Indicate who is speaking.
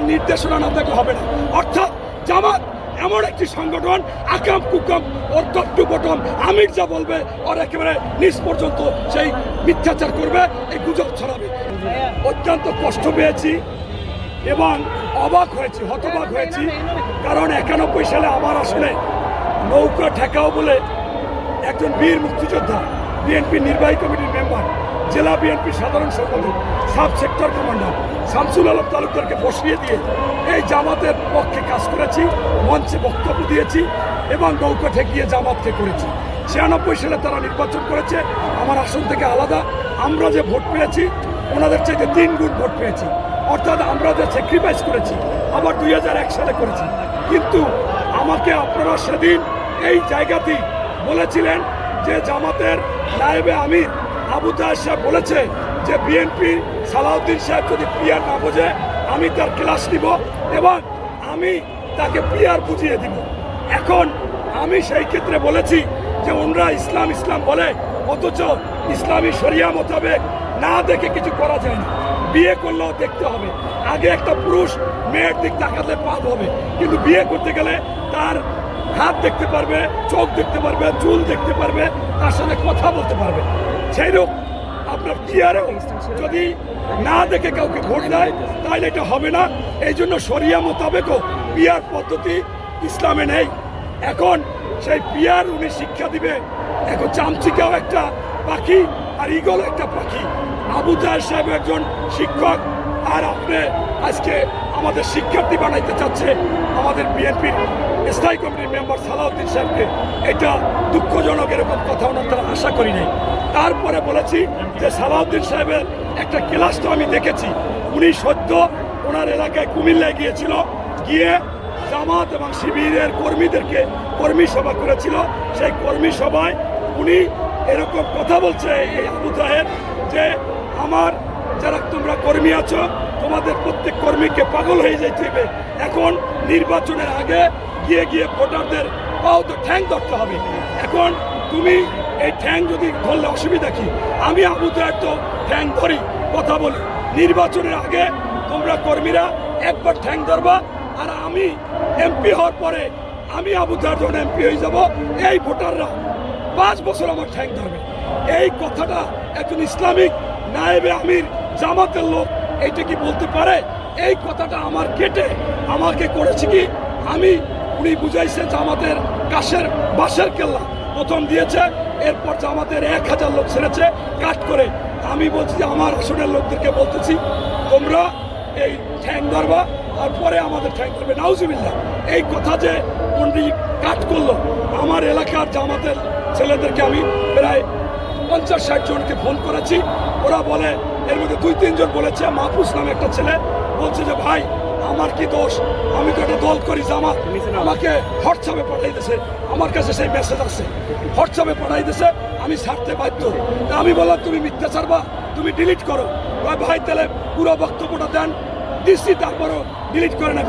Speaker 1: জামাতের নির্দেশনা না থাকলে হবে না। অর্থাৎ জামাত এমন একটি সংগঠন, আকাম কুকাম ওর টপ টু বটম আমির যা বলবে ওর একেবারে নিজ পর্যন্ত সেই মিথ্যাচার করবে, এই গুজব ছড়াবে। অত্যন্ত কষ্ট পেয়েছি এবং অবাক হয়েছি, হতবাক হয়েছি। কারণ 91 সালে আমার আসলে নৌকা ঠেকাও বলে একজন বীর মুক্তিযোদ্ধা, বিএনপির নির্বাহী কমিটির মেম্বার, জেলা বিএনপির সাধারণ সম্পাদক, sub sector commander Shamsul Alam তালুকদারকে বসিয়ে দিয়ে এই জামাতের পক্ষে কাজ করেছি, মঞ্চে বক্তব্য দিয়েছি এবং নৌকা ঠেকিয়ে জামাতকে করেছি। 96 সালে তারা নির্বাচন করেছে, আমার আসন থেকে আলাদা। আমরা যে ভোট পেয়েছি ওনাদের চাইতে 3 গুণ ভোট পেয়েছি। অর্থাৎ আমরা যে স্যাক্রিফাইস করেছি আবার 2001 সালে করেছি। কিন্তু আমাকে আপনারা সেদিন এই জায়গাতেই বলেছিলেন যে জামাতের নায়েবে আমির আবু তাহের সাহেব বলেছে যে বিএনপি সালাউদ্দিন সাহেব যদি পিআর না বোঝে আমি তার ক্লাস নিব এবং আমি তাকে পিআর বুঝিয়ে দিব। এখন আমি সেই ক্ষেত্রে বলেছি যে ওনরা ইসলাম ইসলাম বলে, অথচ ইসলামী শরিয়া মোতাবেক না দেখে কিছু করা যায় না। বিয়ে করলেও দেখতে হবে, আগে একটা পুরুষ মেয়ের দিক তাকালে পাপ হবে, কিন্তু বিয়ে করতে গেলে তার হাত দেখতে পারবে, চোখ দেখতে পারবে, চুল দেখতে পারবে, তার সাথে কথা বলতে পারবে। সেইরকম আপনার পিয়ারেও যদি না দেখে কাউকে ভোট দেয় তাহলে এটা হবে না। এই জন্য শরিয়া মোতাবেকও পিয়ার পদ্ধতি ইসলামে নেই। এখন সেই পিয়ার উনি শিক্ষা দিবে। এখন চামচিকাও একটা পাখি আর ঈগল একটা পাখি। আবু তাহের সাহেব একজন শিক্ষক, আর আপনি আজকে আমাদের শিক্ষার্থী বানাইতে চাচ্ছে আমাদের বিএনপির স্থায়ী কমিটির মেম্বার সালাউদ্দিন সাহেবকে। এটা দুঃখজনক, এরকম কথা ওনার তারা আশা করি নাই। তারপরে বলেছি যে সালাউদ্দিন সাহেবের একটা ক্লাস তো আমি দেখেছি, উনি সদ্য ওনার এলাকায় কুমিল্লায় গিয়েছিল, গিয়ে জামাত এবং শিবিরের কর্মীদেরকে কর্মী সভা করেছিল। সেই কর্মী সভায় উনি এরকম কথা বলছে এই আবু তাহের যে আমার যারা তোমরা কর্মী আছো তোমাদের প্রত্যেক কর্মীকে পাগল হয়ে যাইতে হবে। এখন নির্বাচনের আগে গিয়ে গিয়ে ভোটারদের পাও তো ঠ্যাং ধরতে হবে। এখন তুমি এই ঠ্যাং যদি ধরলে অসুবিধা কি? আমি আবু তাহের তো ঠ্যাং ধরি, কথা বলি। নির্বাচনের আগে তোমরা কর্মীরা একবার ঠ্যাং ধরবা, আর আমি এমপি হওয়ার পরে আমি আবু তাহের যখন এমপি হয়ে যাব এই ভোটাররা 5 বছর আমার ঠ্যাং ধরবে। এই কথাটা একজন ইসলামিক নায়েবে আমির জামাতের লোক এইটা কি বলতে পারে? এই কথাটা আমার কেটে আমাকে করেছে কি আমি, উনি বুঝাইছে জামাতের কাশের বাঁশের কেল্লা প্রথম দিয়েছে, এরপর জামাতের 1000 লোক ছেড়েছে কাট করে। আমি বলছি যে আমার আসনের লোকদেরকে বলতেছি তোমরা এই ঠ্যাং ধরবা আর পরে আমাদের ঠ্যাং ধরবে। নাউজুবিল্লাহ, এই কথা যে উনি কাট করলো। আমার এলাকার জামাতের ছেলেদেরকে আমি প্রায় 50-60 জনকে ফোন করেছি, ওরা বলে এর মধ্যে 2-3 জন বলেছে, মাহফুজ নামে একটা ছেলে বলছে যে ভাই আমার কি দোষ, আমি তো একটা দল করি জামাত, আমাকে হোয়াটসঅ্যাপে পাঠাই দিয়েছে, আমার কাছে সেই মেসেজ আছে, হোয়াটসঅ্যাপে পাঠাই দিয়েছে, আমি ছাড়তে বাধ্য। আমি বললাম তুমি মিথ্যা ছাড়বা, তুমি ডিলিট করো। ভাই তাহলে পুরো বক্তব্যটা দেন, দিচ্ছি, তারপরও ডিলিট করে না।